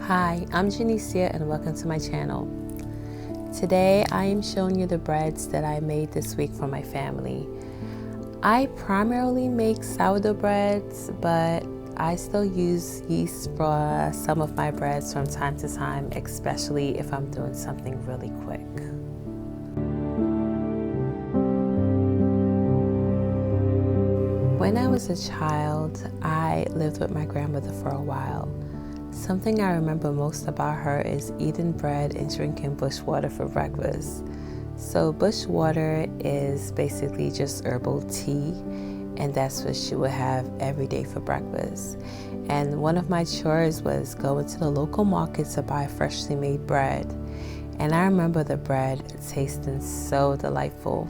Hi, I'm Janicia and welcome to my channel. Today I am showing you the breads that I made this week for my family. I primarily make sourdough breads, but I still use yeast for some of my breads from time to time, especially if I'm doing something really quick. When I was a child, I lived with my grandmother for a while. Something I remember most about her is eating bread and drinking bush water for breakfast. So bush water is basically just herbal tea, and that's what she would have every day for breakfast. And one of my chores was going to the local market to buy freshly made bread. And I remember the bread tasting so delightful.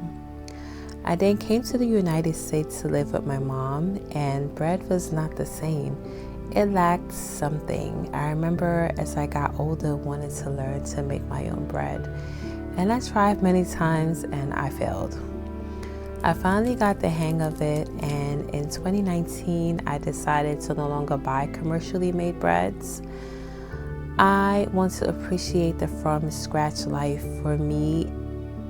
I then came to the United States to live with my mom, and bread was not the same. It lacked something. I remember as I got older wanting to learn to make my own bread. And I tried many times and I failed. I finally got the hang of it, and in 2019 I decided to no longer buy commercially made breads. I want to appreciate the from scratch life. For me,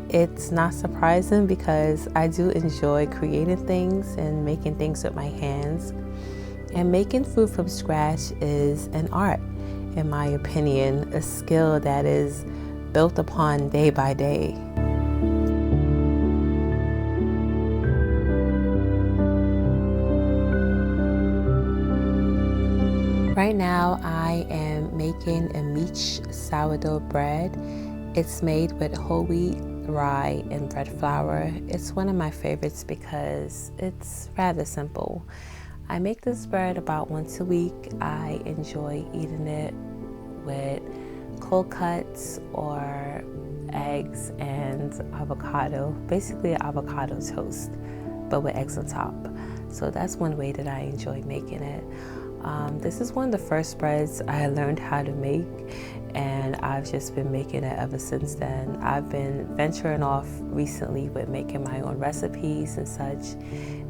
it's not surprising because I do enjoy creating things and making things with my hands. And making food from scratch is an art, in my opinion, a skill that is built upon day by day. Right now, I am making a miche sourdough bread. It's made with whole wheat, rye, and bread flour. It's one of my favorites because it's rather simple. I make this bread about once a week. I enjoy eating it with cold cuts or eggs and avocado, basically avocado toast, but with eggs on top. So that's one way that I enjoy making it. This is one of the first breads I learned how to make, and I've just been making it ever since then. I've been venturing off recently with making my own recipes and such,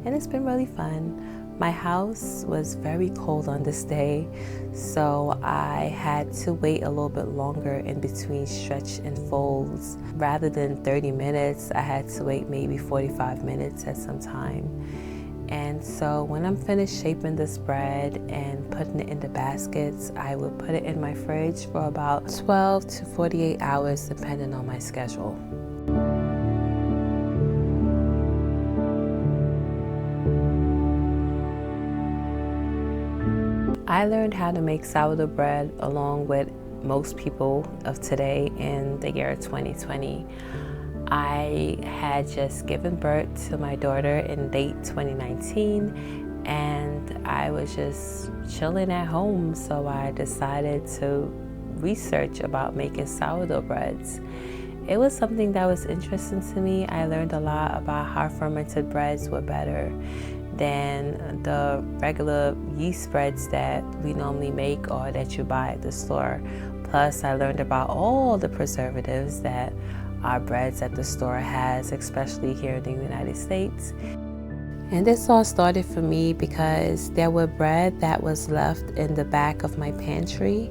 and it's been really fun. My house was very cold on this day, so I had to wait a little bit longer in between stretch and folds. Rather than 30 minutes, I had to wait maybe 45 minutes at some time. And so when I'm finished shaping this bread and putting it in the baskets, I would put it in my fridge for about 12 to 48 hours depending on my schedule. I learned how to make sourdough bread along with most people of today in the year 2020. I had just given birth to my daughter in late 2019, and I was just chilling at home, so I decided to research about making sourdough breads. It was something that was interesting to me. I learned a lot about how fermented breads were better than the regular yeast breads that we normally make or that you buy at the store. Plus, I learned about all the preservatives that our breads at the store has, especially here in the United States. And this all started for me because there were bread that was left in the back of my pantry.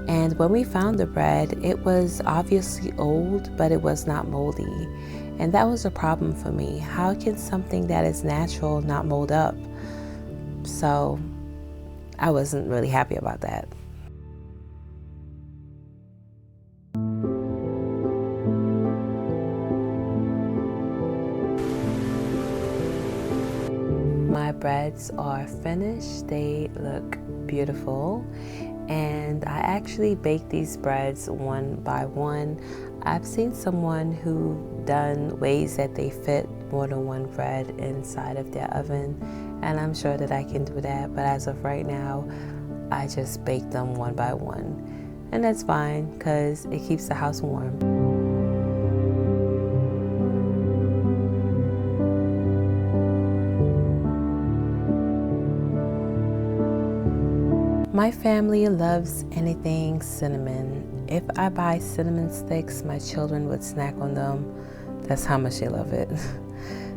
And when we found the bread, it was obviously old, but it was not moldy. And that was a problem for me. How can something that is natural not mold up? So I wasn't really happy about that. My breads are finished. They look beautiful. And I actually bake these breads one by one. I've seen someone who done ways that they fit more than one bread inside of their oven, and I'm sure that I can do that, but as of right now, I just bake them one by one. And that's fine because it keeps the house warm. My family loves anything cinnamon. If I buy cinnamon sticks, my children would snack on them. That's how much they love it.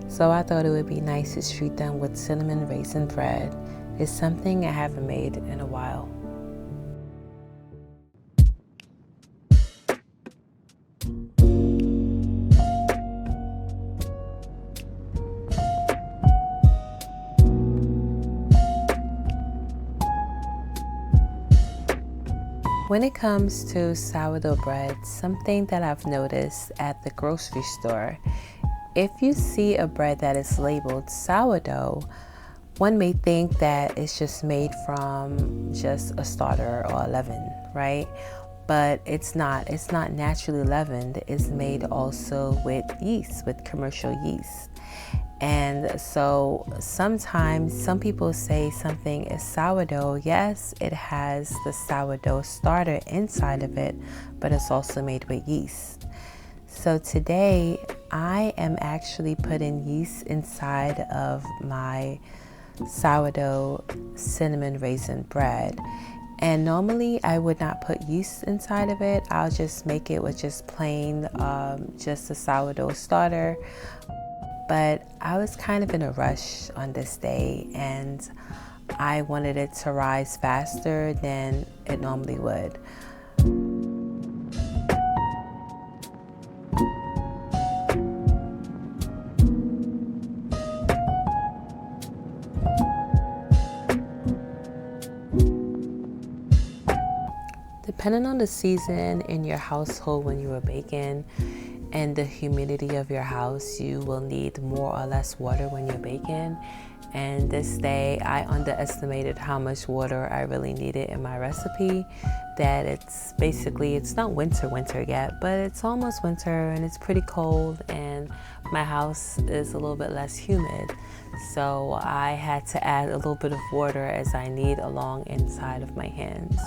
So I thought it would be nice to treat them with cinnamon raisin bread. It's something I haven't made in a while. When it comes to sourdough bread, something that I've noticed at the grocery store, if you see a bread that is labeled sourdough, one may think that it's just made from just a starter or a leaven, right? But it's not. It's not naturally leavened. It's made also with yeast, with commercial yeast. And so sometimes some people say something is sourdough. Yes, it has the sourdough starter inside of it, but it's also made with yeast. So today I am actually putting yeast inside of my sourdough cinnamon raisin bread. And normally I would not put yeast inside of it. I'll just make it with just plain, just a sourdough starter. But I was kind of in a rush on this day and I wanted it to rise faster than it normally would. Depending on the season in your household when you were baking and the humidity of your house, you will need more or less water when you're baking. And this day I underestimated how much water I really needed in my recipe. That it's not winter yet, but it's almost winter and it's pretty cold and my house is a little bit less humid. So I had to add a little bit of water as I need along inside of my hands.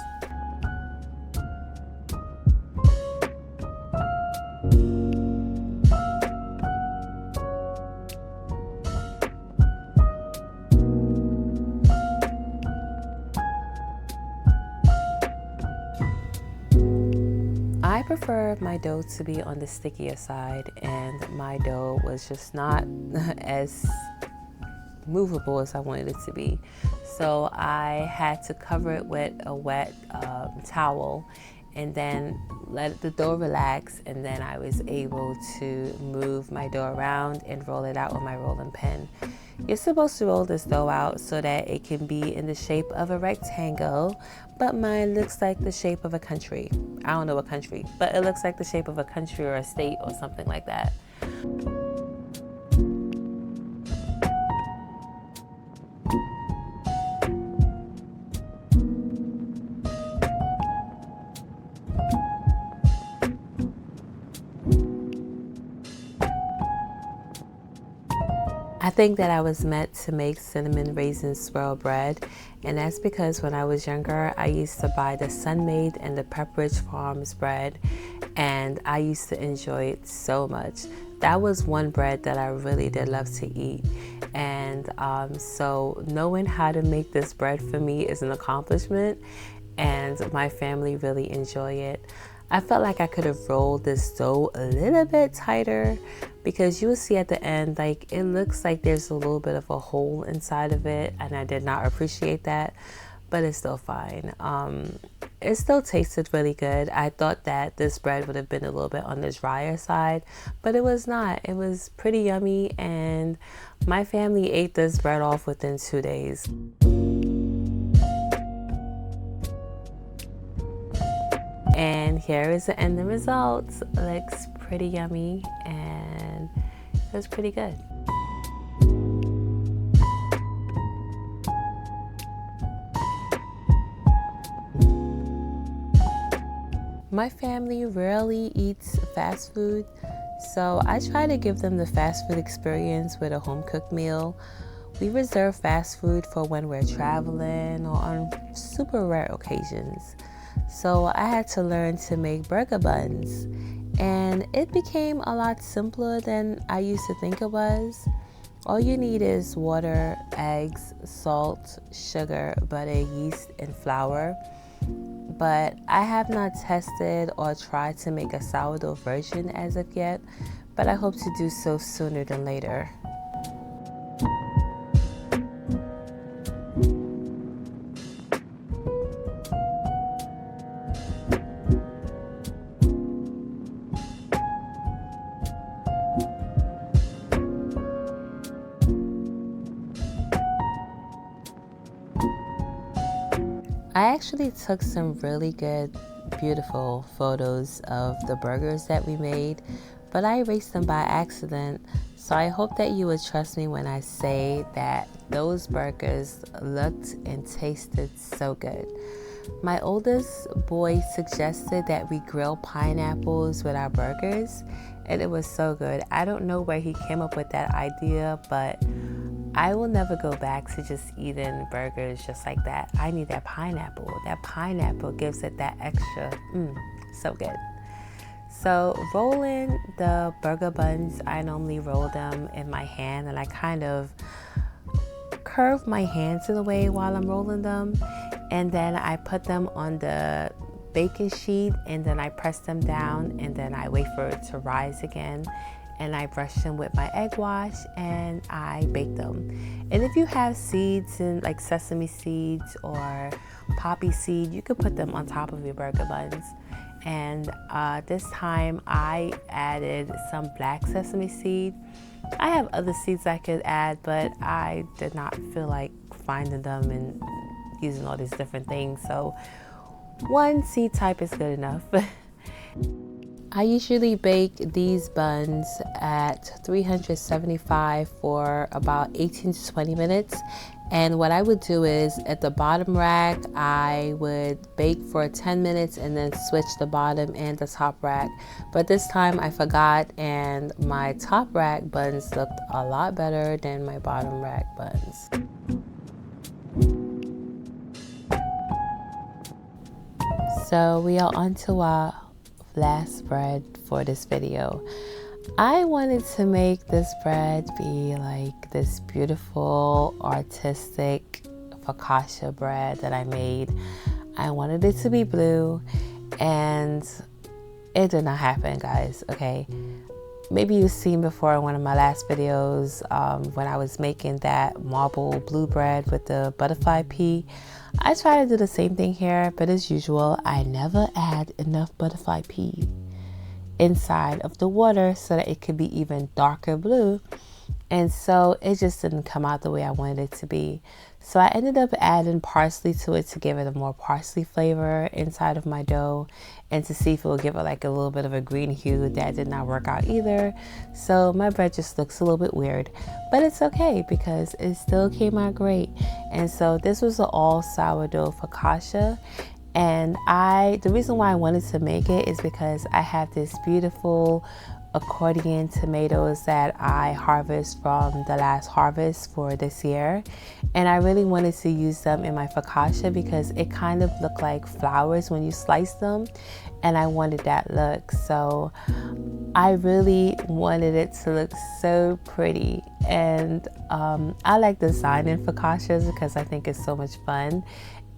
I prefer my dough to be on the stickier side, and my dough was just not as movable as I wanted it to be. So I had to cover it with a wet towel and then let the dough relax, and then I was able to move my dough around and roll it out with my rolling pin. You're supposed to roll this dough out so that it can be in the shape of a rectangle, but mine looks like the shape of a country. I don't know what country, but it looks like the shape of a country or a state or something like that. I think that I was meant to make cinnamon raisin swirl bread, and that's because when I was younger I used to buy the Sun-Made and the Pepperidge Farms bread, and I used to enjoy it so much. That was one bread that I really did love to eat, and so knowing how to make this bread for me is an accomplishment, and my family really enjoy it. I felt like I could have rolled this dough a little bit tighter, because you will see at the end, like, it looks like there's a little bit of a hole inside of it, and I did not appreciate that, but it's still fine. It still tasted really good. I thought that this bread would have been a little bit on the drier side, but it was not. It was pretty yummy, and my family ate this bread off within 2 days. And here is the end result. It looks pretty yummy and it was pretty good. My family rarely eats fast food, so I try to give them the fast food experience with a home cooked meal. We reserve fast food for when we're traveling or on super rare occasions. So I had to learn to make burger buns, and it became a lot simpler than I used to think it was. All you need is water, eggs, salt, sugar, butter, yeast, and flour. But I have not tested or tried to make a sourdough version as of yet, but I hope to do so sooner than later. I actually took some really good beautiful photos of the burgers that we made, but I erased them by accident. So I hope that you would trust me when I say that those burgers looked and tasted so good. My oldest boy suggested that we grill pineapples with our burgers, and it was so good. I don't know where he came up with that idea, but I will never go back to just eating burgers just like that. I need that pineapple. That pineapple gives it that extra, so good. So rolling the burger buns, I normally roll them in my hand, and I kind of curve my hands in a way while I'm rolling them. And then I put them on the baking sheet, and then I press them down, and then I wait for it to rise again. And I brush them with my egg wash, and I bake them. And if you have seeds and like sesame seeds or poppy seed, you could put them on top of your burger buns. And this time I added some black sesame seed. I have other seeds I could add, but I did not feel like finding them and using all these different things. So one seed type is good enough. I usually bake these buns at 375 for about 18 to 20 minutes. And what I would do is at the bottom rack, I would bake for 10 minutes and then switch the bottom and the top rack. But this time I forgot, and my top rack buns looked a lot better than my bottom rack buns. So we are on to our last bread for this video. I wanted to make this bread be like this beautiful artistic focaccia bread that I made. I wanted it to be blue, and it did not happen, guys. Okay, maybe you've seen before in one of my last videos when I was making that marble blue bread with the butterfly pea. I try to do the same thing here, but as usual, I never add enough butterfly pea inside of the water so that it could be even darker blue, and so it just didn't come out the way I wanted it to be. So I ended up adding parsley to it to give it a more parsley flavor inside of my dough, and to see if it will give it like a little bit of a green hue. That did not work out either, so my bread just looks a little bit weird, but it's okay because it still came out great. And so this was an all sourdough focaccia. And the reason why I wanted to make it is because I have this beautiful accordion tomatoes that I harvest from the last harvest for this year. And I really wanted to use them in my focaccia because it kind of looked like flowers when you slice them. And I wanted that look. So I really wanted it to look so pretty. And I like designing focaccias because I think it's so much fun.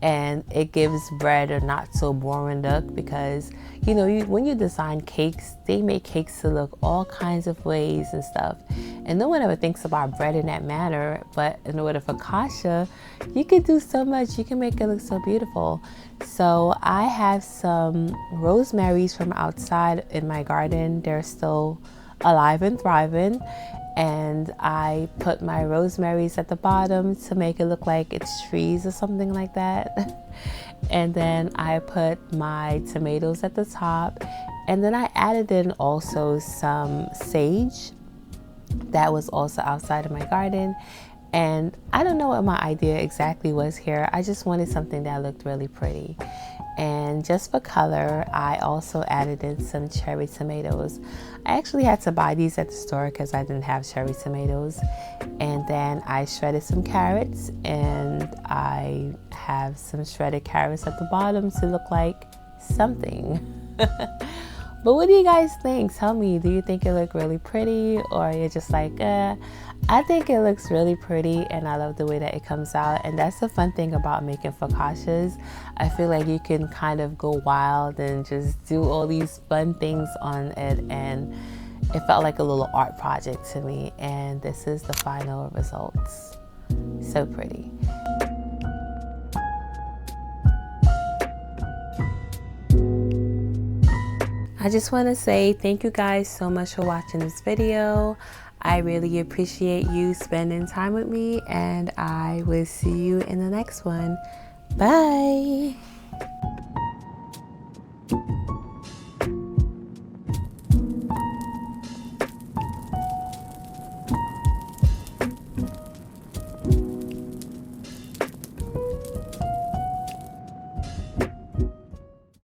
And it gives bread a not so boring look, because you know, when you design cakes, they make cakes to look all kinds of ways and stuff, and no one ever thinks about bread in that manner. But in order for focaccia, you can do so much. You can make it look so beautiful. So I have some rosemaries from outside in my garden. They're still alive and thriving, and I put my rosemaries at the bottom to make it look like it's trees or something like that. And then I put my tomatoes at the top, and then I added in also some sage that was also outside of my garden. And I don't know what my idea exactly was here. I just wanted something that looked really pretty. And just for color, I also added in some cherry tomatoes. I actually had to buy these at the store because I didn't have cherry tomatoes. And then I shredded some carrots, and I have some shredded carrots at the bottom to look like something. But what do you guys think? Tell me, do you think it looked really pretty, or you're just like, I think it looks really pretty, and I love the way that it comes out. And that's the fun thing about making focaccias. I feel like you can kind of go wild and just do all these fun things on it, and it felt like a little art project to me. And this is the final results. So pretty. I just want to say thank you guys so much for watching this video. I really appreciate you spending time with me, and I will see you in the next one. Bye.